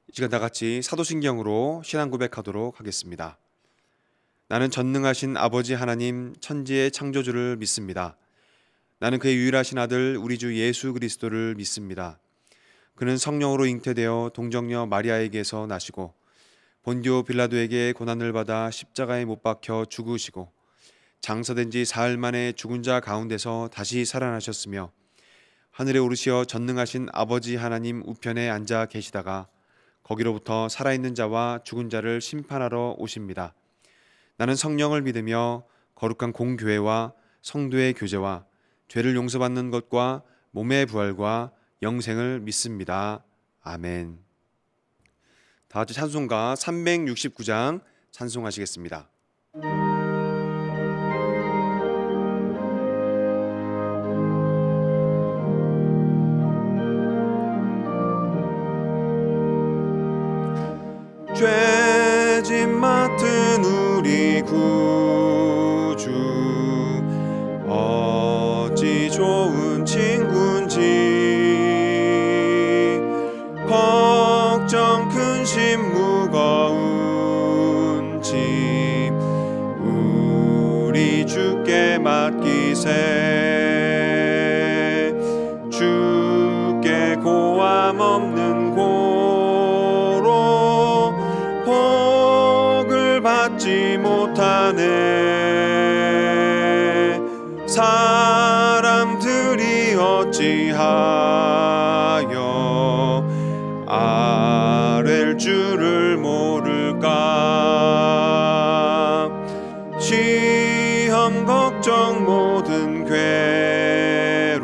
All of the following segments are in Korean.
이 시간 다 같이 사도신경으로 신앙 고백하도록 하겠습니다. 나는 전능하신 아버지 하나님 천지의 창조주를 믿습니다. 나는 그의 유일하신 아들 우리 주 예수 그리스도를 믿습니다. 그는 성령으로 잉태되어 동정녀 마리아에게서 나시고 본디오 빌라도에게 고난을 받아 십자가에 못 박혀 죽으시고 장사된 지 사흘 만에 죽은 자 가운데서 다시 살아나셨으며 하늘에 오르시어 전능하신 아버지 하나님 우편에 앉아 계시다가 거기로부터 살아있는 자와 죽은 자를 심판하러 오십니다. 나는 성령을 믿으며 거룩한 공교회와 성도의 교제와 죄를 용서받는 것과 몸의 부활과 영생을 믿습니다. 아멘. 다 같이 찬송가 369장 찬송하시겠습니다. 죄짐 맡은 우리 구주 어찌 좋은 친구인지 걱정 근심 무거운 짐 우리 주께 맡기세. 주께 고함 없는 복을 받지 못하네. 사람들이 어찌하여 아랠 줄을 모를까. 시험 걱정 모든 괴로움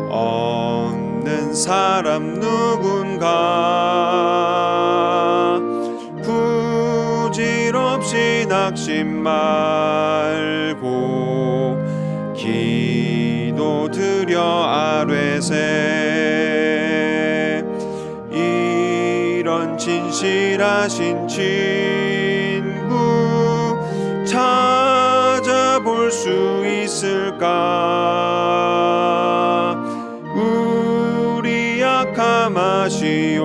없는 사람 누군가. 부질없이 낙심 말고 기도드려 아뢰세. 이런 진실하신 친구 찾아볼 수 있을까. 우리 약함 아시오니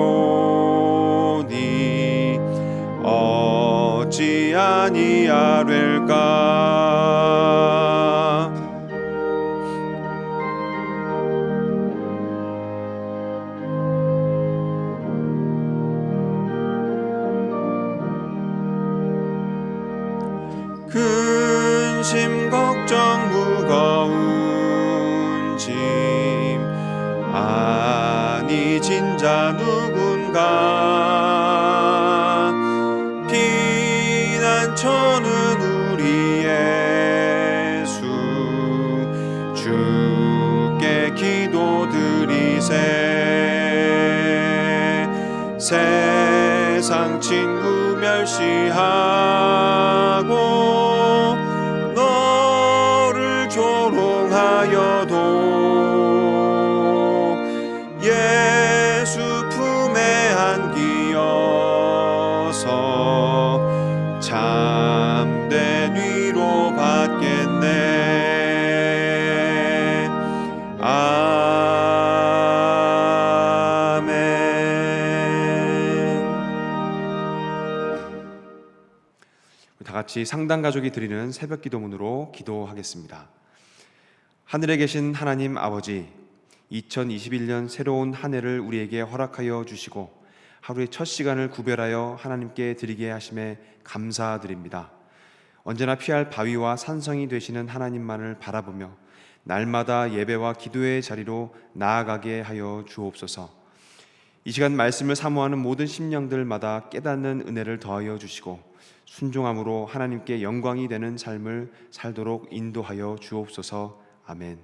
어찌 아니하릴까. 근심 걱정 무거운 짐 아니 진자 누군가. 피난처는 우리 예수 주께 기도드리세. 세상 친구 멸시하고 너를 조롱하여도 예수 품에 안기어서 참된 위로 받겠네. 아멘. 다 같이 상당 가족이 드리는 새벽 기도문으로 기도하겠습니다. 하늘에 계신 하나님 아버지, 2021년 새로운 한 해를 우리에게 허락하여 주시고 하루의 첫 시간을 구별하여 하나님께 드리게 하심에 감사드립니다. 언제나 피할 바위와 산성이 되시는 하나님만을 바라보며 날마다 예배와 기도의 자리로 나아가게 하여 주옵소서. 이 시간 말씀을 사모하는 모든 심령들마다 깨닫는 은혜를 더하여 주시고 순종함으로 하나님께 영광이 되는 삶을 살도록 인도하여 주옵소서. 아멘.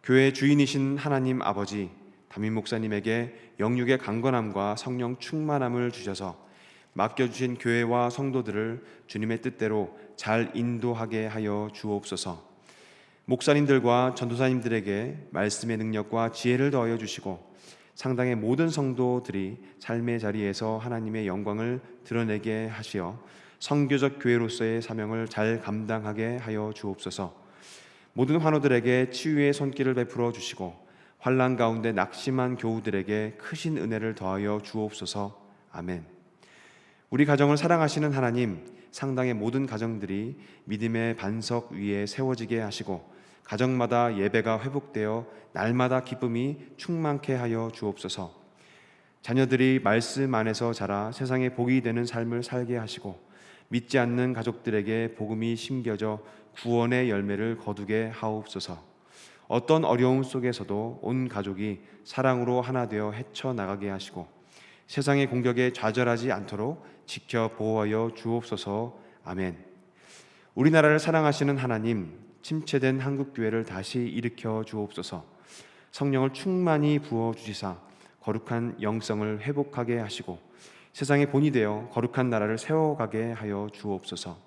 교회의 주인이신 하나님 아버지, 담임 목사님에게 영육의 강건함과 성령 충만함을 주셔서 맡겨주신 교회와 성도들을 주님의 뜻대로 잘 인도하게 하여 주옵소서. 목사님들과 전도사님들에게 말씀의 능력과 지혜를 더하여 주시고 상당의 모든 성도들이 삶의 자리에서 하나님의 영광을 드러내게 하시어 선교적 교회로서의 사명을 잘 감당하게 하여 주옵소서. 모든 환우들에게 치유의 손길을 베풀어 주시고 환난 가운데 낙심한 교우들에게 크신 은혜를 더하여 주옵소서. 아멘. 우리 가정을 사랑하시는 하나님, 상당의 모든 가정들이 믿음의 반석 위에 세워지게 하시고 가정마다 예배가 회복되어 날마다 기쁨이 충만케 하여 주옵소서. 자녀들이 말씀 안에서 자라 세상에 복이 되는 삶을 살게 하시고 믿지 않는 가족들에게 복음이 심겨져 구원의 열매를 거두게 하옵소서. 어떤 어려움 속에서도 온 가족이 사랑으로 하나 되어 헤쳐나가게 하시고 세상의 공격에 좌절하지 않도록 지켜 보호하여 주옵소서. 아멘. 우리나라를 사랑하시는 하나님, 침체된 한국교회를 다시 일으켜 주옵소서. 성령을 충만히 부어주시사 거룩한 영성을 회복하게 하시고 세상의 본이 되어 거룩한 나라를 세워가게 하여 주옵소서.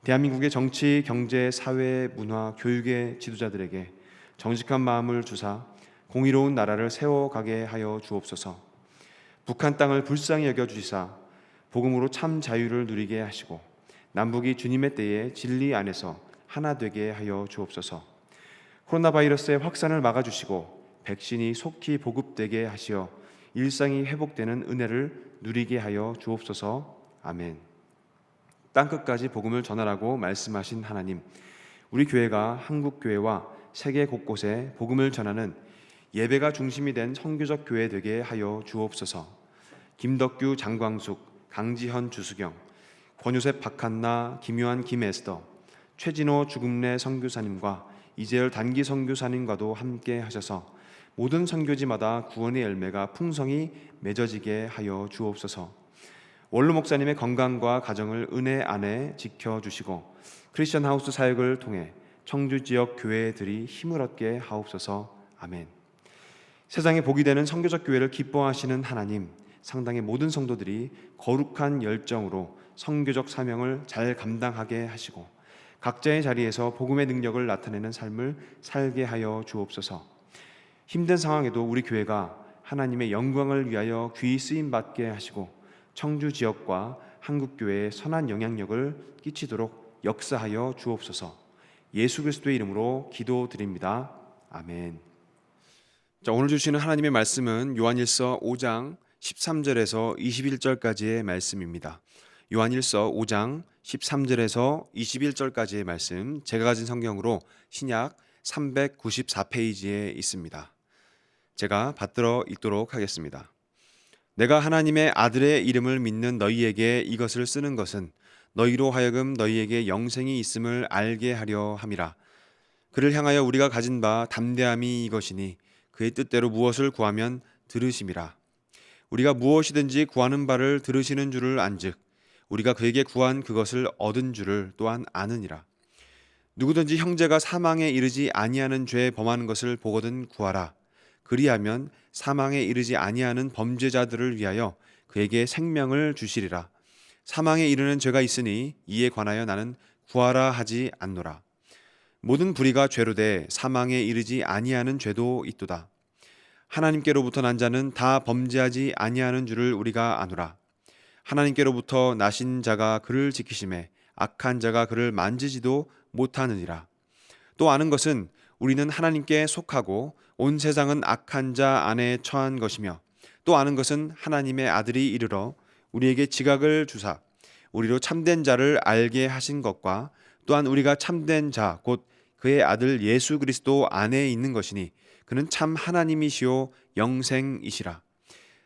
대한민국의 정치, 경제, 사회, 문화, 교육의 지도자들에게 정직한 마음을 주사 공의로운 나라를 세워가게 하여 주옵소서. 북한 땅을 불쌍히 여겨주시사 복음으로 참 자유를 누리게 하시고 남북이 주님의 때에 진리 안에서 하나 되게 하여 주옵소서. 코로나 바이러스의 확산을 막아주시고 백신이 속히 보급되게 하시어 일상이 회복되는 은혜를 누리게 하여 주옵소서. 아멘. 땅끝까지 복음을 전하라고 말씀하신 하나님, 우리 교회가 한국교회와 세계 곳곳에 복음을 전하는 예배가 중심이 된 선교적 교회 되게 하여 주옵소서. 김덕규, 장광숙, 강지현, 주수경, 권요셉, 박한나, 김요한, 김에스더, 최진호, 주금래 선교사님과 이재열 단기 선교사님과도 함께 하셔서 모든 선교지마다 구원의 열매가 풍성히 맺어지게 하여 주옵소서. 원로 목사님의 건강과 가정을 은혜 안에 지켜주시고 크리스천 하우스 사역을 통해 청주 지역 교회들이 힘을 얻게 하옵소서. 아멘. 세상에 복이 되는 선교적 교회를 기뻐하시는 하나님, 상당의 모든 성도들이 거룩한 열정으로 선교적 사명을 잘 감당하게 하시고 각자의 자리에서 복음의 능력을 나타내는 삶을 살게 하여 주옵소서. 힘든 상황에도 우리 교회가 하나님의 영광을 위하여 귀히 쓰임 받게 하시고 청주 지역과 한국교회에 선한 영향력을 끼치도록 역사하여 주옵소서. 예수 그리스도의 이름으로 기도드립니다. 아멘. 자, 오늘 주시는 하나님의 말씀은 요한일서 5장 13절에서 21절까지의 말씀입니다. 요한일서 5장 13절에서 21절까지의 말씀, 제가 가진 성경으로 신약 394페이지에 있습니다. 제가 받들어 읽도록 하겠습니다. 내가 하나님의 아들의 이름을 믿는 너희에게 이것을 쓰는 것은 너희로 하여금 너희에게 영생이 있음을 알게 하려 함이라. 그를 향하여 우리가 가진 바 담대함이 이것이니 그의 뜻대로 무엇을 구하면 들으심이라. 우리가 무엇이든지 구하는 바를 들으시는 줄을 안즉 우리가 그에게 구한 그것을 얻은 줄을 또한 아느니라. 누구든지 형제가 사망에 이르지 아니하는 죄 범하는 것을 보거든 구하라. 그리하면 사망에 이르지 아니하는 범죄자들을 위하여 그에게 생명을 주시리라. 사망에 이르는 죄가 있으니 이에 관하여 나는 구하라 하지 않노라. 모든 불의가 죄로 돼 사망에 이르지 아니하는 죄도 있도다. 하나님께로부터 난 자는 다 범죄하지 아니하는 줄을 우리가 아노라. 하나님께로부터 나신 자가 그를 지키심에 악한 자가 그를 만지지도 못하느니라. 또 아는 것은 우리는 하나님께 속하고 온 세상은 악한 자 안에 처한 것이며 또 아는 것은 하나님의 아들이 이르러 우리에게 지각을 주사 우리로 참된 자를 알게 하신 것과 또한 우리가 참된 자 곧 그의 아들 예수 그리스도 안에 있는 것이니 그는 참 하나님이시요 영생이시라.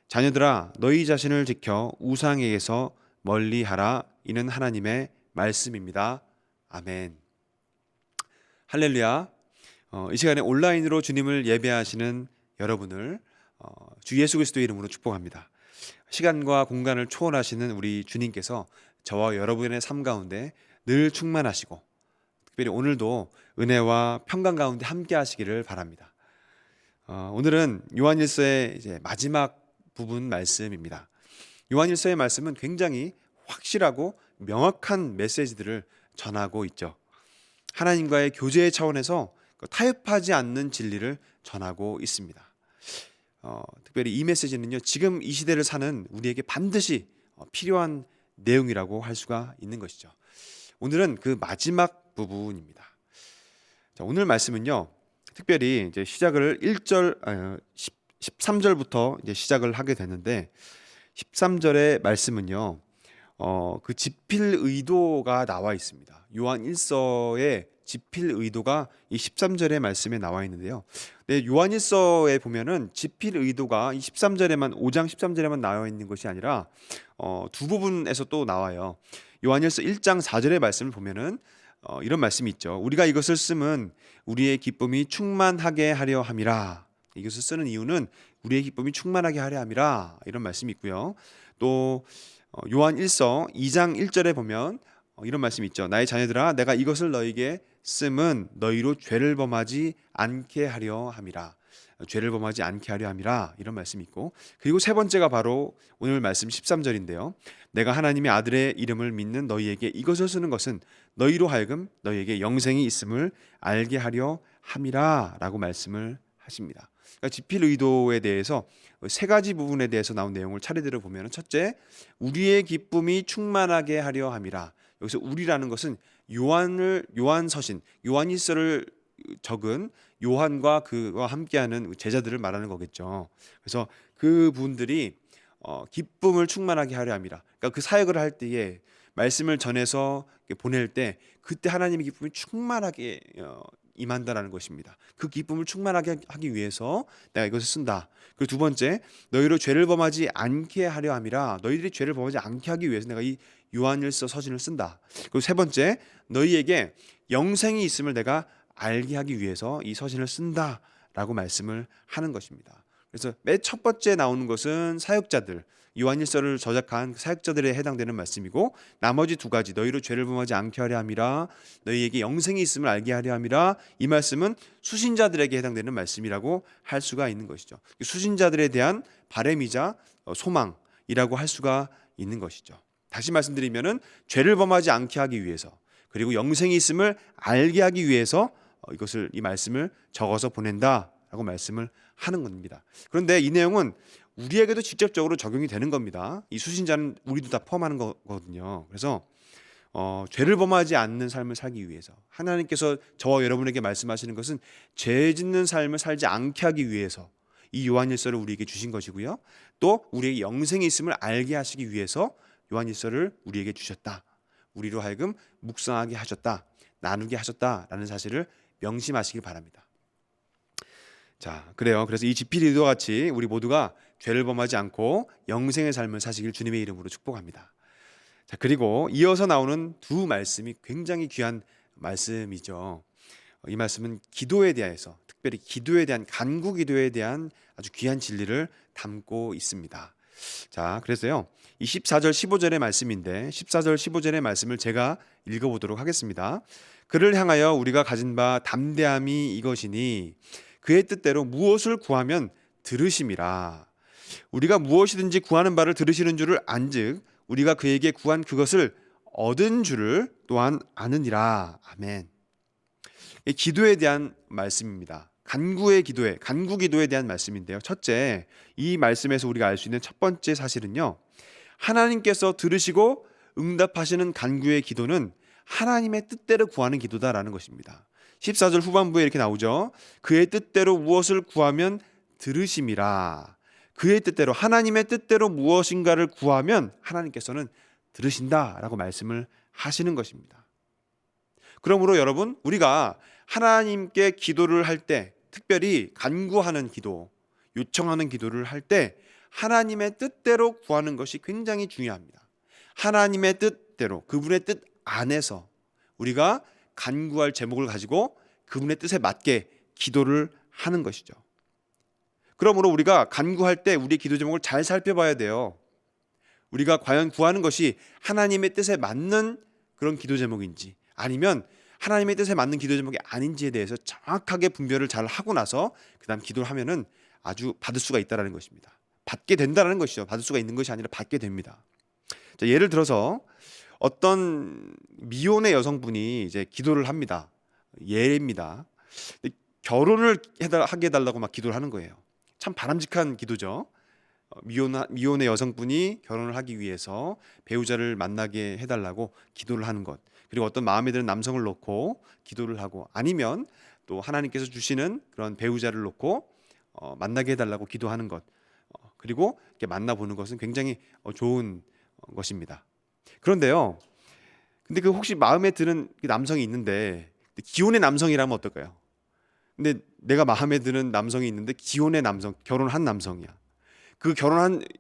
자녀들아 너희 자신을 지켜 우상에게서 멀리하라. 이는 하나님의 말씀입니다. 아멘. 할렐루야. 이 시간에 온라인으로 주님을 예배하시는 여러분을 주 예수 그리스도의 이름으로 축복합니다. 시간과 공간을 초월하시는 우리 주님께서 저와 여러분의 삶 가운데 늘 충만하시고 특별히 오늘도 은혜와 평강 가운데 함께 하시기를 바랍니다. 오늘은 요한일서의 이제 마지막 부분 말씀입니다. 요한일서의 말씀은 굉장히 확실하고 명확한 메시지들을 전하고 있죠. 하나님과의 교제의 차원에서 타협하지 않는 진리를 전하고 있습니다. 특별히 이 메시지는요, 지금 이 시대를 사는 우리에게 반드시 필요한 내용이라고 할 수가 있는 것이죠. 오늘은 그 마지막 부분입니다. 자, 오늘 말씀은요, 특별히 이제 시작을 13절부터 이제 시작을 하게 되는데 13절의 말씀은요. 그 집필 의도가 나와 있습니다. 요한 1서의 집필 의도가 이 13절의 말씀에 나와 있는데요. 네, 요한 1서에 보면은 집필 의도가 이 13절에만 5장 13절에만 나와 있는 것이 아니라 두 부분에서 또 나와요. 요한 1서 1장 4절의 말씀을 보면은 이런 말씀이 있죠. 우리가 이것을 쓰면 우리의 기쁨이 충만하게 하려 함이라. 이것을 쓰는 이유는 우리의 기쁨이 충만하게 하려 함이라. 이런 말씀이 있고요. 또 요한 1서 2장 1절에 보면 이런 말씀이 있죠. 나의 자녀들아 내가 이것을 너에게 씀은 너희로 죄를 범하지 않게 하려 함이라. 죄를 범하지 않게 하려 함이라. 이런 말씀이 있고, 그리고 세 번째가 바로 오늘 말씀 13절인데요. 내가 하나님의 아들의 이름을 믿는 너희에게 이것을 쓰는 것은 너희로 하여금 너희에게 영생이 있음을 알게 하려 함이라 라고 말씀을 하십니다. 그러니까 집필 의도에 대해서 세 가지 부분에 대해서 나온 내용을 차례대로 보면, 첫째, 우리의 기쁨이 충만하게 하려 함이라. 여기서 우리라는 것은 요한서신, 요한일서를 적은 요한과 그와 함께하는 제자들을 말하는 거겠죠. 그래서 그분들이 기쁨을 충만하게 하려 함이라. 그러니까 그 사역을 할 때에 말씀을 전해서 보낼 때 그때 하나님의 기쁨이 충만하게 임한다라는 것입니다. 그 기쁨을 충만하게 하기 위해서 내가 이것을 쓴다. 그리고 두 번째, 너희로 죄를 범하지 않게 하려 함이라. 너희들이 죄를 범하지 않게 하기 위해서 내가 이 요한일서 서신을 쓴다. 그리고 세 번째, 너희에게 영생이 있음을 내가 알게 하기 위해서 이 서신을 쓴다라고 말씀을 하는 것입니다. 그래서 맨 첫 번째 나오는 것은 사역자들, 요한일서를 저작한 사역자들에 해당되는 말씀이고, 나머지 두 가지, 너희로 죄를 범하지 않게 하려 함이라, 너희에게 영생이 있음을 알게 하려 함이라, 이 말씀은 수신자들에게 해당되는 말씀이라고 할 수가 있는 것이죠. 수신자들에 대한 바램이자 소망이라고 할 수가 있는 것이죠. 다시 말씀드리면은 죄를 범하지 않게 하기 위해서, 그리고 영생이 있음을 알게 하기 위해서 이 말씀을 적어서 보낸다라고 말씀을 하는 겁니다. 그런데 이 내용은 우리에게도 직접적으로 적용이 되는 겁니다. 이 수신자는 우리도 다 포함하는 거거든요. 그래서 죄를 범하지 않는 삶을 살기 위해서 하나님께서 저와 여러분에게 말씀하시는 것은 죄 짓는 삶을 살지 않게 하기 위해서 이 요한일서를 우리에게 주신 것이고요. 또 우리에게 영생이 있음을 알게 하시기 위해서 요한일서를 우리에게 주셨다. 우리로 하여금 묵상하게 하셨다. 나누게 하셨다라는 사실을 명심하시길 바랍니다. 자, 그래요. 그래서 이 집필 의도와 같이 우리 모두가 죄를 범하지 않고 영생의 삶을 사시길 주님의 이름으로 축복합니다. 자, 그리고 이어서 나오는 두 말씀이 굉장히 귀한 말씀이죠. 이 말씀은 기도에 대해서, 특별히 기도에 대한, 간구 기도에 대한 아주 귀한 진리를 담고 있습니다. 자, 그래서요, 이 14절 15절의 말씀인데 14절 15절의 말씀을 제가 읽어보도록 하겠습니다. 그를 향하여 우리가 가진 바 담대함이 이것이니 그의 뜻대로 무엇을 구하면 들으심이라. 우리가 무엇이든지 구하는 바를 들으시는 줄을 안즉 우리가 그에게 구한 그것을 얻은 줄을 또한 아느니라. 아멘. 기도에 대한 말씀입니다. 간구 기도에 대한 말씀인데요. 첫째, 이 말씀에서 우리가 알 수 있는 첫 번째 사실은요, 하나님께서 들으시고 응답하시는 간구의 기도는 하나님의 뜻대로 구하는 기도다라는 것입니다. 14절 후반부에 이렇게 나오죠. 그의 뜻대로 무엇을 구하면 들으심이라. 그의 뜻대로, 하나님의 뜻대로 무엇인가를 구하면 하나님께서는 들으신다라고 말씀을 하시는 것입니다. 그러므로 여러분, 우리가 하나님께 기도를 할 때, 특별히 간구하는 기도, 요청하는 기도를 할 때 하나님의 뜻대로 구하는 것이 굉장히 중요합니다. 하나님의 뜻대로, 그분의 뜻 안에서 우리가 간구할 제목을 가지고 그분의 뜻에 맞게 기도를 하는 것이죠. 그러므로 우리가 간구할 때 우리의 기도 제목을 잘 살펴봐야 돼요. 우리가 과연 구하는 것이 하나님의 뜻에 맞는 그런 기도 제목인지, 아니면 하나님의 뜻에 맞는 기도 제목이 아닌지에 대해서 정확하게 분별을 잘 하고 나서 그다음 기도를 하면은 아주 받을 수가 있다라는 것입니다. 받게 된다는 것이죠. 받을 수가 있는 것이 아니라 받게 됩니다. 자, 예를 들어서 어떤 미혼의 여성분이 이제 기도를 합니다. 예입니다. 결혼을 하게 해달라고 막 기도를 하는 거예요. 참 바람직한 기도죠. 미혼의 여성분이 결혼을 하기 위해서 배우자를 만나게 해달라고 기도를 하는 것, 그리고 어떤 마음에 드는 남성을 놓고 기도를 하고, 아니면 또 하나님께서 주시는 그런 배우자를 놓고 만나게 해달라고 기도하는 것, 그리고 이렇게 만나보는 것은 굉장히 좋은 것입니다. 그런데요, 근데 그 혹시 마음에 드는 그 남성이 있는데 기혼의 남성이라면 어떨까요? 근데 내가 마음에 드는 남성이 있는데 기혼의 남성, 결혼한 남성이야. 그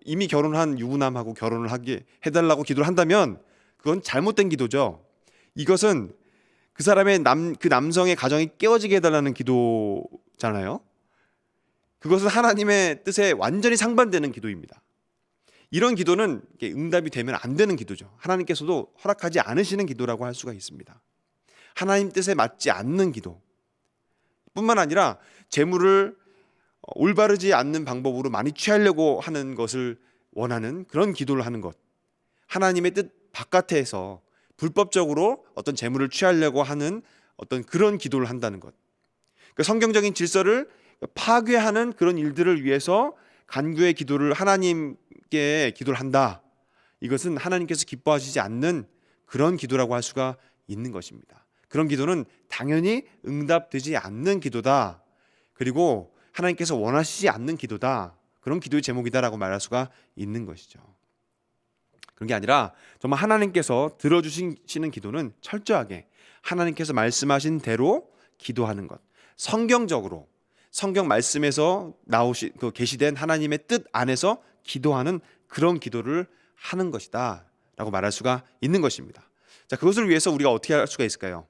이미 결혼한 유부남하고 결혼을 하게 해달라고 기도를 한다면 그건 잘못된 기도죠. 이것은 그 사람의 그 남성의 가정이 깨어지게 해달라는 기도잖아요. 그것은 하나님의 뜻에 완전히 상반되는 기도입니다. 이런 기도는 응답이 되면 안 되는 기도죠. 하나님께서도 허락하지 않으시는 기도라고 할 수가 있습니다. 하나님 뜻에 맞지 않는 기도 뿐만 아니라 재물을 올바르지 않는 방법으로 많이 취하려고 하는 것을 원하는 그런 기도를 하는 것, 하나님의 뜻 바깥에서 불법적으로 어떤 재물을 취하려고 하는 어떤 그런 기도를 한다는 것, 그러니까 성경적인 질서를 파괴하는 그런 일들을 위해서 간구의 기도를 하나님께 기도를 한다. 이것은 하나님께서 기뻐하시지 않는 그런 기도라고 할 수가 있는 것입니다. 그런 기도는 당연히 응답되지 않는 기도다. 그리고 하나님께서 원하시지 않는 기도다. 그런 기도의 제목이다라고 말할 수가 있는 것이죠. 그런 게 아니라 정말 하나님께서 들어주시는 기도는 철저하게 하나님께서 말씀하신 대로 기도하는 것. 성경적으로 성경 말씀에서 계시된 하나님의 뜻 안에서 기도하는 그런 기도를 하는 것이다 라고 말할 수가 있는 것입니다. 자, 그것을 위해서 우리가 어떻게 할 수가 있을까요?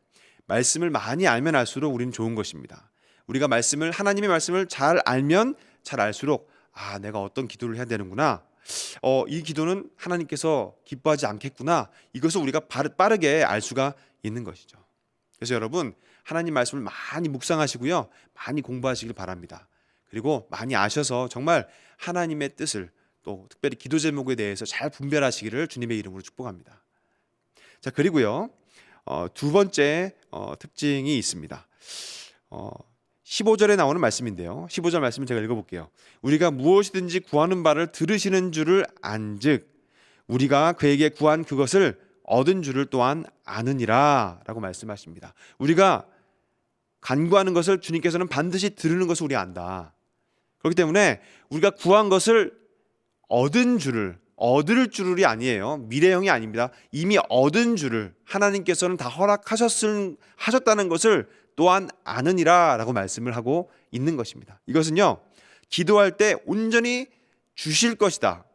말씀을 많이 알면 알수록 우리는 좋은 것입니다. 우리가 하나님의 말씀을 잘 알면 잘 알수록 내가 어떤 기도를 해야 되는구나, 이 기도는 하나님께서 기뻐하지 않겠구나, 이것을 우리가 빠르게 알 수가 있는 것이죠. 그래서 여러분, 하나님 말씀을 많이 묵상하시고요, 많이 공부하시길 바랍니다. 그리고 많이 아셔서 정말 하나님의 뜻을, 또 특별히 기도 제목에 대해서 잘 분별하시기를 주님의 이름으로 축복합니다. 자, 그리고요, 두 번째 특징이 있습니다. 15절에 나오는 말씀인데요, 15절 말씀을 제가 읽어볼게요. 우리가 무엇이든지 구하는 바를 들으시는 줄을 안즉 우리가 그에게 구한 그것을 얻은 줄을 또한 아느니라 라고 말씀하십니다. 우리가 간구하는 것을 주님께서는 반드시 들으는 것을 우리가 안다. 그렇기 때문에 우리가 구한 것을 얻을 줄이 아니에요. 미래형이 아닙니다. 이미 얻은 줄을 하나님께서는 다 하셨다는 것을 또한 아느니라 라고 말씀을 하고 있는 것입니다. 이것은요, 기도할 때 온전히 주실 것이다,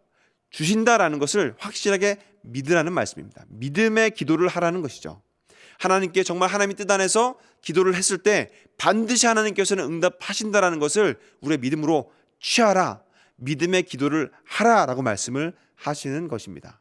주신다라는 것을 확실하게 믿으라는 말씀입니다. 믿음의 기도를 하라는 것이죠. 하나님께 정말 하나님의 뜻 안에서 기도를 했을 때 반드시 하나님께서는 응답하신다라는 것을 우리의 믿음으로 취하라, 믿음의 기도를 하라라고 말씀을 하시는 것입니다.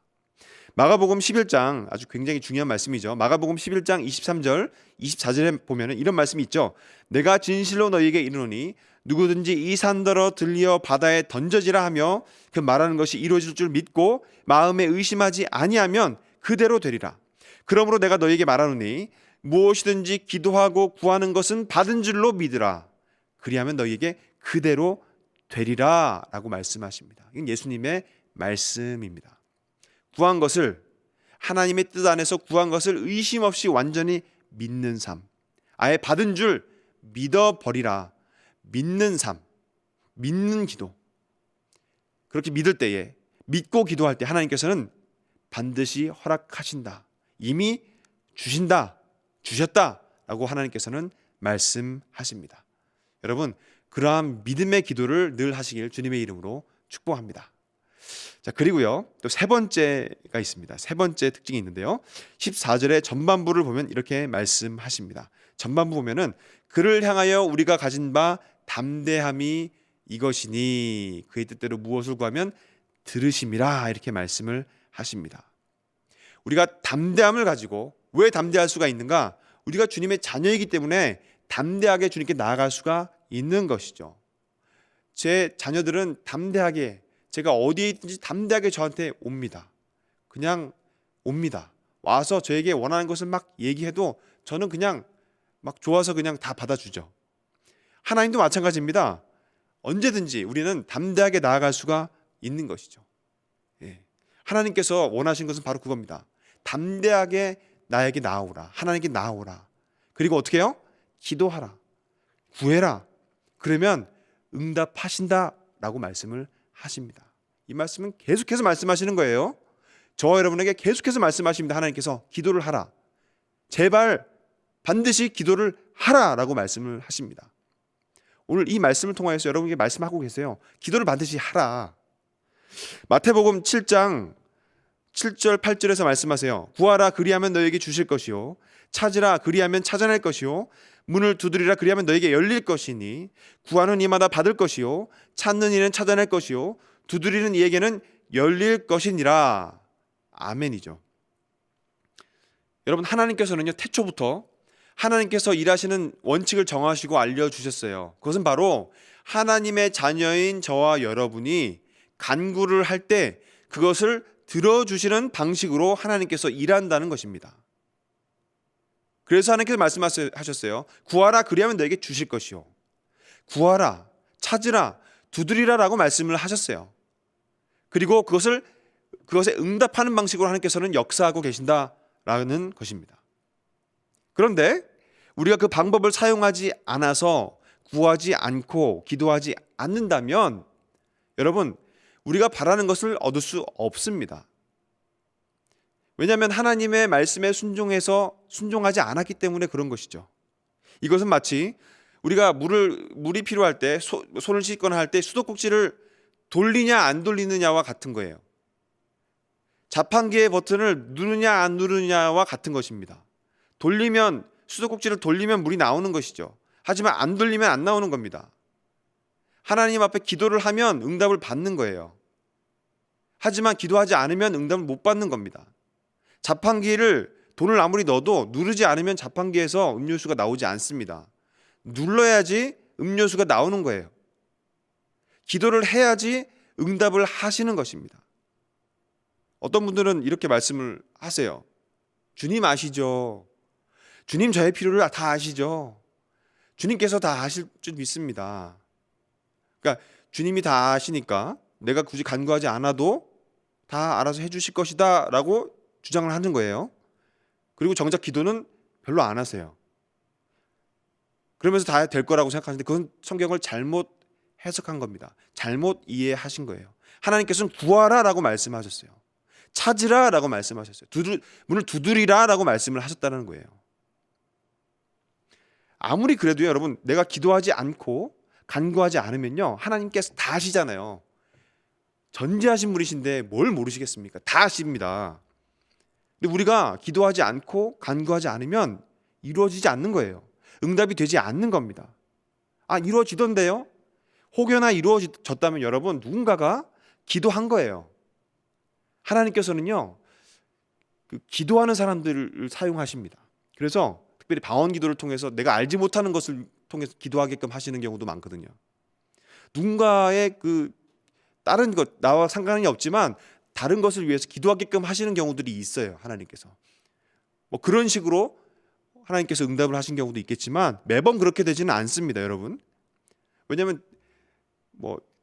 마가복음 11장, 아주 굉장히 중요한 말씀이죠. 마가복음 11장 23절 24절에 보면 이런 말씀이 있죠. 내가 진실로 너희에게 이르노니 누구든지 이 산더러 들려 바다에 던져지라 하며 그 말하는 것이 이루어질 줄 믿고 마음에 의심하지 아니하면 그대로 되리라. 그러므로 내가 너희에게 말하노니 무엇이든지 기도하고 구하는 것은 받은 줄로 믿으라. 그리하면 너희에게 그대로 되리라 라고 말씀하십니다. 이건 예수님의 말씀입니다. 구한 것을, 하나님의 뜻 안에서 구한 것을 의심 없이 완전히 믿는 삶, 아예 받은 줄 믿어버리라. 믿는 삶, 믿는 기도. 그렇게 믿을 때에, 믿고 기도할 때 하나님께서는 반드시 허락하신다, 이미 주신다, 주셨다라고 하나님께서는 말씀하십니다. 여러분, 그러한 믿음의 기도를 늘 하시길 주님의 이름으로 축복합니다. 자, 그리고요, 또 세 번째가 있습니다. 세 번째 특징이 있는데요, 14절의 전반부를 보면 이렇게 말씀하십니다. 전반부 보면은 그를 향하여 우리가 가진 바 담대함이 이것이니 그의 뜻대로 무엇을 구하면 들으심이라, 이렇게 말씀을 하십니다. 우리가 담대함을 가지고, 왜 담대할 수가 있는가? 우리가 주님의 자녀이기 때문에 담대하게 주님께 나아갈 수가 있는 것이죠. 제 자녀들은 담대하게, 제가 어디에 있든지 담대하게 저한테 옵니다. 그냥 옵니다. 와서 저에게 원하는 것을 막 얘기해도 저는 그냥 막 좋아서 그냥 다 받아주죠. 하나님도 마찬가지입니다. 언제든지 우리는 담대하게 나아갈 수가 있는 것이죠. 하나님께서 원하신 것은 바로 그겁니다. 담대하게 나에게 나아오라, 하나님께 나아오라. 그리고 어떻게 해요? 기도하라. 구해라. 그러면 응답하신다라고 말씀을 하십니다. 이 말씀은 계속해서 말씀하시는 거예요. 저와 여러분에게 계속해서 말씀하십니다. 하나님께서 기도를 하라. 제발 반드시 기도를 하라라고 말씀을 하십니다. 오늘 이 말씀을 통하여서 여러분에게 말씀하고 계세요. 기도를 반드시 하라. 마태복음 7장 7절 8절에서 말씀하세요. 구하라 그리하면 너에게 주실 것이요 찾으라 그리하면 찾아낼 것이요 문을 두드리라 그리하면 너에게 열릴 것이니 구하는 이마다 받을 것이요 찾는 이는 찾아낼 것이요 두드리는 이에게는 열릴 것이니라. 아멘이죠. 여러분, 하나님께서는요, 태초부터 하나님께서 일하시는 원칙을 정하시고 알려주셨어요. 그것은 바로 하나님의 자녀인 저와 여러분이 간구를 할 때 그것을 들어주시는 방식으로 하나님께서 일한다는 것입니다. 그래서 하나님께서 말씀하셨어요. 구하라 그리하면 너에게 주실 것이요 구하라 찾으라 두드리라 라고 말씀을 하셨어요. 그리고 그것에 응답하는 방식으로 하나님께서는 역사하고 계신다라는 것입니다. 그런데 우리가 그 방법을 사용하지 않아서 구하지 않고 기도하지 않는다면 여러분, 우리가 바라는 것을 얻을 수 없습니다. 왜냐하면 하나님의 말씀에 순종하지 않았기 때문에 그런 것이죠. 이것은 마치 우리가 물이 필요할 때 손을 씻거나 할 때 수도꼭지를 돌리냐 안 돌리느냐와 같은 거예요. 자판기의 버튼을 누르냐 안 누르냐와 같은 것입니다. 수도꼭지를 돌리면 물이 나오는 것이죠. 하지만 안 돌리면 안 나오는 겁니다. 하나님 앞에 기도를 하면 응답을 받는 거예요. 하지만 기도하지 않으면 응답을 못 받는 겁니다. 자판기를 돈을 아무리 넣어도 누르지 않으면 자판기에서 음료수가 나오지 않습니다. 눌러야지 음료수가 나오는 거예요. 기도를 해야지 응답을 하시는 것입니다. 어떤 분들은 이렇게 말씀을 하세요. 주님 아시죠? 주님 저의 필요를 다 아시죠? 주님께서 다 아실 줄 믿습니다. 그러니까 주님이 다 아시니까 내가 굳이 간구하지 않아도 다 알아서 해주실 것이다 라고 주장을 하는 거예요. 그리고 정작 기도는 별로 안 하세요. 그러면서 다 될 거라고 생각하는데 그건 성경을 잘못 해석한 겁니다. 잘못 이해하신 거예요. 하나님께서는 구하라 라고 말씀하셨어요. 찾으라 라고 말씀하셨어요. 문을 두드리라 라고 말씀을 하셨다는 거예요. 아무리 그래도요, 여러분, 내가 기도하지 않고 간구하지 않으면요, 하나님께서 다 아시잖아요. 전지하신 분이신데 뭘 모르시겠습니까? 다 아십니다. 근데 우리가 기도하지 않고 간구하지 않으면 이루어지지 않는 거예요. 응답이 되지 않는 겁니다. 이루어지던데요? 혹여나 이루어졌다면 여러분, 누군가가 기도한 거예요. 하나님께서는요, 기도하는 사람들을 사용하십니다. 그래서 특별히 방언 기도를 통해서 내가 알지 못하는 것을 통해서 기도하게끔 하시는 경우도 많거든요. 누군가의 다른 것, 나와 상관이 없지만 다른 것을 위해서 기도하게끔 하시는 경우들이 있어요. 하나님께서 그런 식으로 하나님께서 응답을 하신 경우도 있겠지만 매번 그렇게 되지는 않습니다, 여러분. 왜냐하면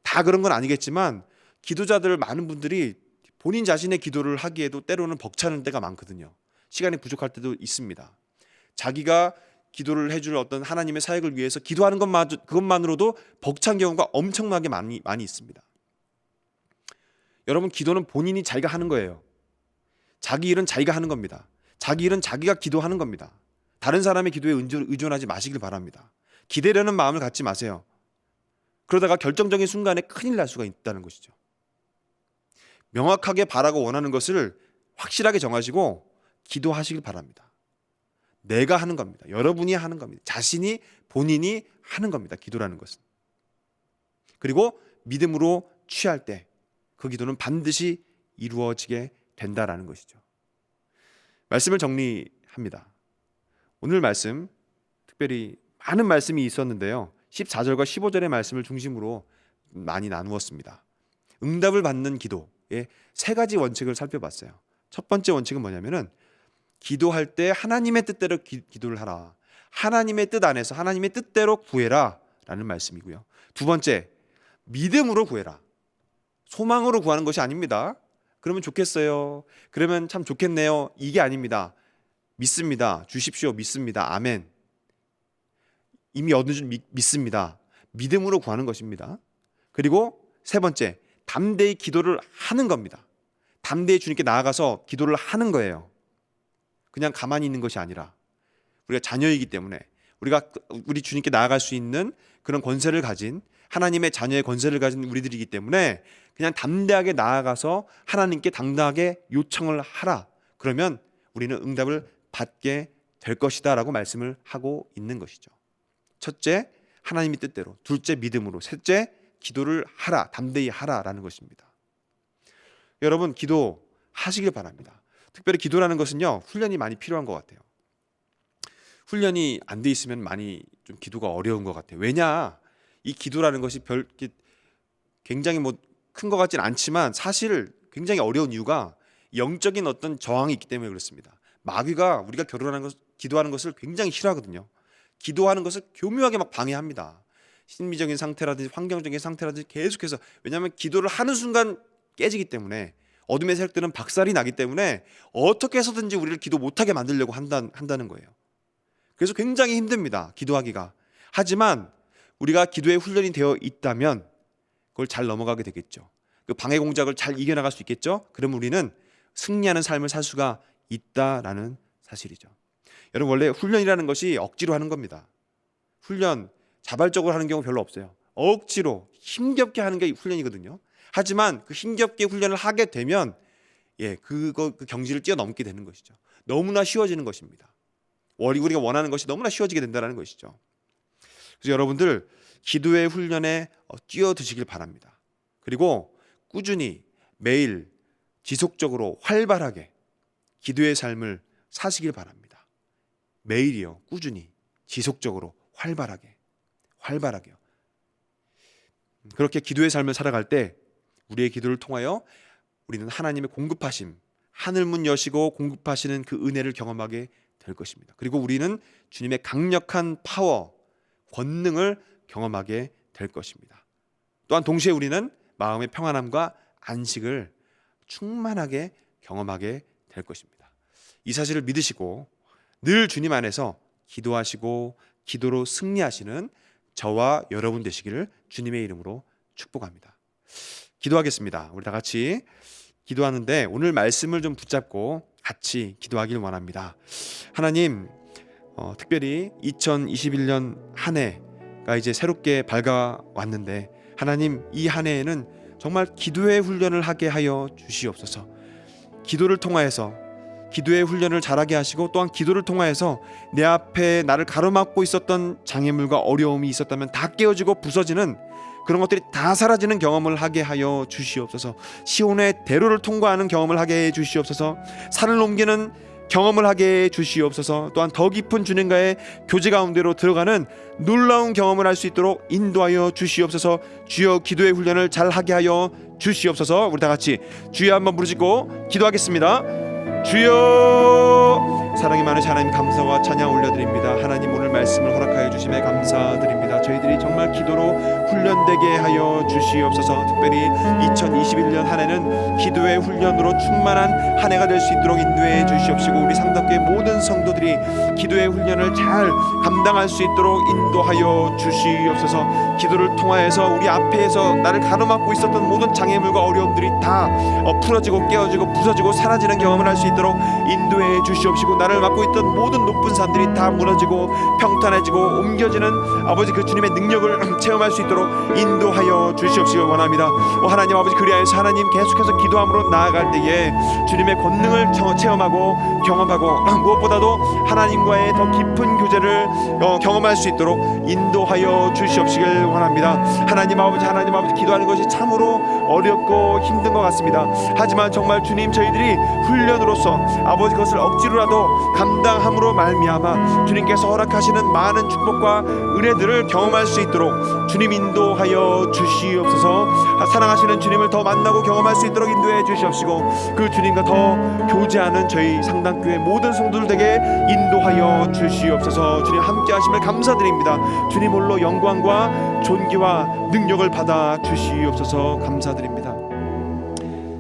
다 그런 건 아니겠지만 기도자들 많은 분들이 본인 자신의 기도를 하기에도 때로는 벅차는 때가 많거든요. 시간이 부족할 때도 있습니다. 자기가 기도를 해줄 어떤 하나님의 사역을 위해서 기도하는 그것만으로도 벅찬 경우가 엄청나게 많이 있습니다. 여러분, 기도는 본인이 자기가 하는 거예요. 자기 일은 자기가 하는 겁니다. 자기 일은 자기가 기도하는 겁니다. 다른 사람의 기도에 의존하지 마시길 바랍니다. 기대려는 마음을 갖지 마세요. 그러다가 결정적인 순간에 큰일 날 수가 있다는 것이죠. 명확하게 바라고 원하는 것을 확실하게 정하시고 기도하시길 바랍니다. 내가 하는 겁니다. 여러분이 하는 겁니다. 본인이 하는 겁니다. 기도라는 것은. 그리고 믿음으로 취할 때 그 기도는 반드시 이루어지게 된다라는 것이죠. 말씀을 정리합니다. 오늘 말씀 특별히 많은 말씀이 있었는데요. 14절과 15절의 말씀을 중심으로 많이 나누었습니다. 응답을 받는 기도의 세 가지 원칙을 살펴봤어요. 첫 번째 원칙은 뭐냐면은 기도할 때 하나님의 뜻대로 기도를 하라. 하나님의 뜻 안에서 하나님의 뜻대로 구해라 라는 말씀이고요. 두 번째, 믿음으로 구해라. 소망으로 구하는 것이 아닙니다. 그러면 좋겠어요. 그러면 참 좋겠네요. 이게 아닙니다. 믿습니다. 주십시오. 믿습니다. 아멘. 이미 얻은 줄 믿습니다. 믿음으로 구하는 것입니다. 그리고 세 번째, 담대히 기도를 하는 겁니다. 담대히 주님께 나아가서 기도를 하는 거예요. 그냥 가만히 있는 것이 아니라 우리가 자녀이기 때문에 우리 주님께 나아갈 수 있는 그런 권세를 가진, 하나님의 자녀의 권세를 가진 우리들이기 때문에 그냥 담대하게 나아가서 하나님께 당당하게 요청을 하라. 그러면 우리는 응답을 받게 될 것이다 라고 말씀을 하고 있는 것이죠. 첫째, 하나님의 뜻대로. 둘째, 믿음으로. 셋째, 기도를 하라. 담대히 하라라는 것입니다. 여러분, 기도하시길 바랍니다. 특별히 기도라는 것은요, 훈련이 많이 필요한 것 같아요. 훈련이 안 돼 있으면 많이 좀 기도가 어려운 것 같아요. 왜냐, 이 기도라는 것이 굉장히 큰 것 같진 않지만 사실 굉장히 어려운 이유가 영적인 어떤 저항이 있기 때문에 그렇습니다. 마귀가 우리가 기도하는 것을 굉장히 싫어하거든요. 기도하는 것을 교묘하게 막 방해합니다. 심리적인 상태라든지 환경적인 상태라든지 계속해서, 왜냐하면 기도를 하는 순간 깨지기 때문에, 어둠의 세력들은 박살이 나기 때문에 어떻게 해서든지 우리를 기도 못하게 만들려고 한다는 거예요. 그래서 굉장히 힘듭니다, 기도하기가. 하지만 우리가 기도에 훈련이 되어 있다면 그걸 잘 넘어가게 되겠죠. 그 방해 공작을 잘 이겨나갈 수 있겠죠. 그럼 우리는 승리하는 삶을 살 수가 있다라는 사실이죠. 여러분, 원래 훈련이라는 것이 억지로 하는 겁니다. 훈련 자발적으로 하는 경우 별로 없어요. 억지로 힘겹게 하는 게 훈련이거든요. 하지만 그 힘겹게 훈련을 하게 되면 그 경지를 뛰어넘게 되는 것이죠. 너무나 쉬워지는 것입니다. 우리가 원하는 것이 너무나 쉬워지게 된다는 것이죠. 그래서 여러분들 기도의 훈련에 뛰어드시길 바랍니다. 그리고 꾸준히 매일 지속적으로 활발하게 기도의 삶을 사시길 바랍니다. 매일이요, 꾸준히 지속적으로 활발하게요. 그렇게 기도의 삶을 살아갈 때 우리의 기도를 통하여 우리는 하나님의 공급하심, 하늘문 여시고 공급하시는 그 은혜를 경험하게 될 것입니다. 그리고 우리는 주님의 강력한 파워, 권능을 경험하게 될 것입니다. 또한 동시에 우리는 마음의 평안함과 안식을 충만하게 경험하게 될 것입니다. 이 사실을 믿으시고 늘 주님 안에서 기도하시고 기도로 승리하시는 저와 여러분 되시기를 주님의 이름으로 축복합니다. 기도하겠습니다. 우리 다 같이 기도하는데 오늘 말씀을 좀 붙잡고 같이 기도하길 원합니다. 하나님, 특별히 2021년 한 해가 이제 새롭게 밝아왔는데, 하나님, 이 한 해에는 정말 기도의 훈련을 하게 하여 주시옵소서. 기도를 통하여서 기도의 훈련을 잘하게 하시고, 또한 기도를 통하여서 내 앞에 나를 가로막고 있었던 장애물과 어려움이 있었다면 다 깨어지고 부서지는 그런 것들이 다 사라지는 경험을 하게 하여 주시옵소서. 시온의 대로를 통과하는 경험을 하게 해 주시옵소서. 산을 옮기는 경험을 하게 해 주시옵소서. 또한 더 깊은 주님과의 교제 가운데로 들어가는 놀라운 경험을 할 수 있도록 인도하여 주시옵소서. 주여, 기도의 훈련을 잘 하게 하여 주시옵소서. 우리 다 같이 주여 한번 부르짖고 기도하겠습니다. 주여, 사랑이 많으신 하나님, 감사와 찬양 올려드립니다. 하나님, 오늘 말씀을 허락하여 주심에 감사드립니다. 저희들이 정말 기도로 훈련되게 하여 주시옵소서. 특별히 2021년 한 해는 기도의 훈련으로 충만한 한 해가 될 수 있도록 인도해 주시옵시고, 우리 상덕교회 모든 성도들이 기도의 훈련을 잘 감당할 수 있도록 인도하여 주시옵소서. 기도를 통하여서 우리 앞에서 나를 가로막고 있었던 모든 장애물과 어려움들이 다 풀어지고 깨어지고 부서지고 사라지는 경험을 할 수 있도록 인도해 주시옵시고, 나를 막고 있던 모든 높은 산들이 다 무너지고 평탄해지고 옮겨지는 아버지 그 주님의 능력을 체험할 수 있도록 인도하여 주시옵시기 원합니다. 하나님 아버지, 그리하여서 하나님 계속해서 기도함으로 나아갈 때에 주님의 권능을 체험하고 경험하고 무엇보다도 하나님과의 더 깊은 교제를 경험할 수 있도록 인도하여 주시옵시길 원합니다. 하나님 아버지 기도하는 것이 참으로 어렵고 힘든 것 같습니다. 하지만 정말 주님, 저희들이 훈련으로서 아버지 그것을 억지로라도 감당함으로 말미암아 주님께서 허락하시는 많은 축복과 은혜들을 경험할 수 있도록 주님 인도하여 주시옵소서. 사랑하시는 주님을 더 만나고 경험할 수 있도록 인도해 주시옵시고, 그 주님과 더 교제하는 저희 상당교회 모든 성도들에게 인도하여 주시옵소서. 주님 함께 하심을 감사드립니다. 주님 홀로 영광과 존귀와 능력을 받아 주시옵소서. 감사드립니다.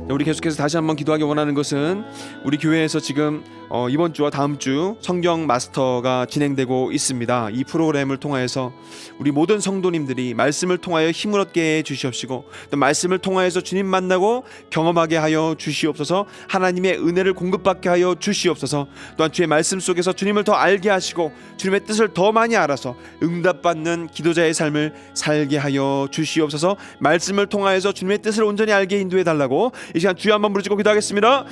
우리 계속해서 다시 한번 기도하기 원하는 것은 우리 교회에서 지금 이번 주와 다음 주 성경 마스터가 진행되고 있습니다. 이 프로그램을 통하여서 우리 모든 성도님들이 말씀을 통하여 힘을 얻게 해 주시옵시고, 또 말씀을 통하여서 주님 만나고 경험하게 하여 주시옵소서. 하나님의 은혜를 공급받게 하여 주시옵소서. 또한 주의 말씀 속에서 주님을 더 알게 하시고 주님의 뜻을 더 많이 알아서 응답받는 기도자의 삶을 살게 하여 주시옵소서. 말씀을 통하여서 주님의 뜻을 온전히 알게 인도해 달라고 이 시간 주여 한번 부르짖고 기도하겠습니다.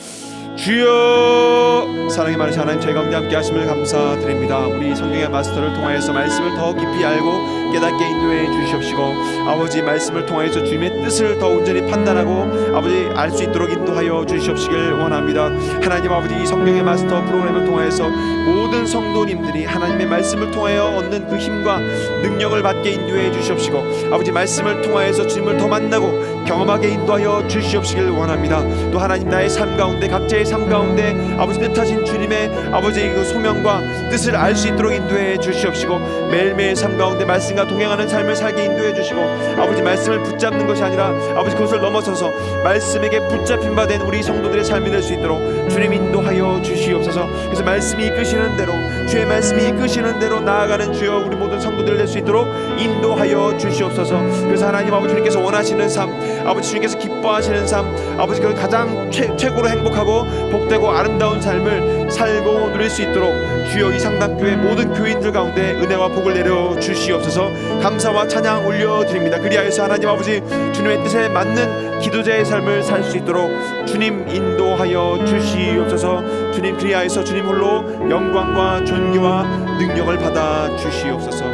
주여, 사랑이 많으신 하나님, 저희 가운데 함께 하심을 감사드립니다. 우리 성경의 마스터를 통하여서 말씀을 더 깊이 알고 깨닫게 인도해 주시옵시고, 아버지 말씀을 통하여서 주님의 뜻을 더 온전히 판단하고 아버지 알 수 있도록 인도하여 주시옵시길 원합니다. 하나님 아버지, 이 성경의 마스터 프로그램을 통하여서 모든 성도님들이 하나님의 말씀을 통하여 얻는 그 힘과 능력을 받게 인도해 주시옵시고, 아버지 말씀을 통하여서 주님을 더 만나고 경험하게 인도하여 주시옵시길 원합니다. 또 하나님, 나의 삶 가운데, 각자의 삶 가운데 아버지 뜻하신 주님의 아버지 그 소명과 뜻을 알 수 있도록 인도해 주시옵시고, 매일매일 삶 가운데 말씀과 동행하는 삶을 살게 인도해 주시고, 아버지 말씀을 붙잡는 것이 아니라 아버지 그것을 넘어서서 말씀에게 붙잡힌 바 된 우리 성도들의 삶이 될 수 있도록 주님 인도하여 주시옵소서. 그래서 말씀이 이끄시는 대로, 주의 말씀이 이끄시는 대로 나아가는 주여 우리 모든 성도들 될 수 있도록 인도하여 주시옵소서. 그래서 하나님 아버지, 주님께서 원하시는 삶, 아버지 주님께서 기뻐하시는 삶, 아버지 그 가장 최고로 행복하고 복되고 아름다운 삶을 살고 누릴 수 있도록 주여 이 상담교회 모든 교인들 가운데 은혜와 복을 내려 주시옵소서. 감사와 찬양 올려드립니다. 그리하여서 하나님 아버지, 주님의 뜻에 맞는 기도자의 삶을 살 수 있도록 주님 인도하여 주시옵소서. 주님, 그리하여서 주님 홀로 영광과 존귀와 능력을 받아 주시옵소서.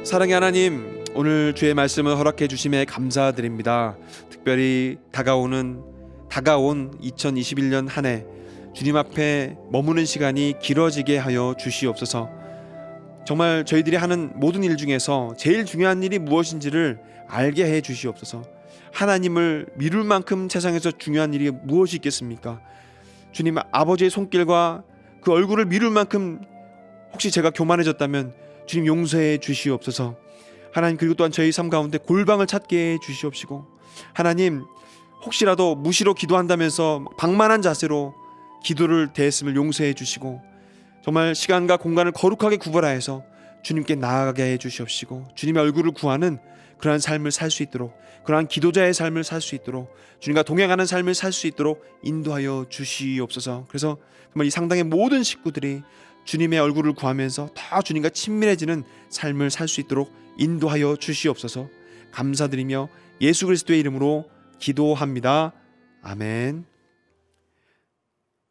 사랑의 하나님, 오늘 주의 말씀을 허락해 주심에 감사드립니다. 특별히 다가온 2021년 한 해 주님 앞에 머무는 시간이 길어지게 하여 주시옵소서. 정말 저희들이 하는 모든 일 중에서 제일 중요한 일이 무엇인지를 알게 해 주시옵소서. 하나님을 미룰 만큼 세상에서 중요한 일이 무엇이 있겠습니까? 주님 아버지의 손길과 그 얼굴을 미룰 만큼 혹시 제가 교만해졌다면 주님 용서해 주시옵소서. 하나님, 그리고 또한 저희 삶 가운데 골방을 찾게 해 주시옵시고, 하나님 혹시라도 무시로 기도한다면서 방만한 자세로 기도를 대했음을 용서해 주시고, 정말 시간과 공간을 거룩하게 구분하여서 주님께 나아가게 해 주시옵시고, 주님의 얼굴을 구하는 그러한 삶을 살 수 있도록, 그러한 기도자의 삶을 살 수 있도록, 주님과 동행하는 삶을 살 수 있도록 인도하여 주시옵소서. 그래서 정말 이 상당의 모든 식구들이 주님의 얼굴을 구하면서 더 주님과 친밀해지는 삶을 살 수 있도록 인도하여 주시옵소서. 감사드리며 예수 그리스도의 이름으로 기도합니다. 아멘.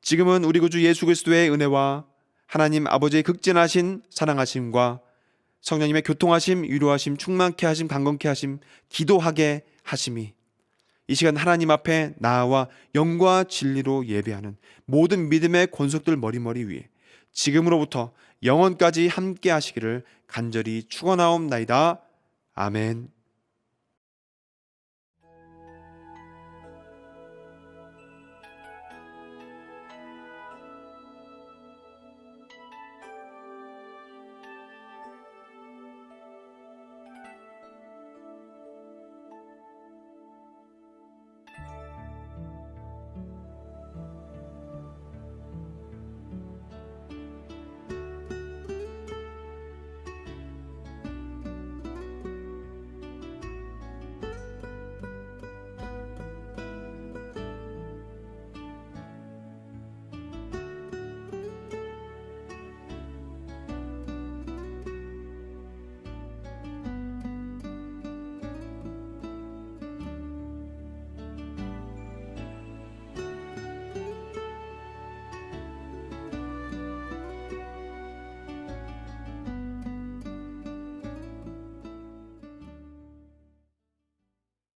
지금은 우리 구주 예수 그리스도의 은혜와 하나님 아버지의 극진하신 사랑하심과 성령님의 교통하심, 위로하심, 충만케 하심, 강건케 하심, 기도하게 하심이 이 시간 하나님 앞에 나와 영과 진리로 예배하는 모든 믿음의 권속들 머리머리 위에 지금으로부터 영원까지 함께 하시기를 간절히 축원하옵나이다. 아멘.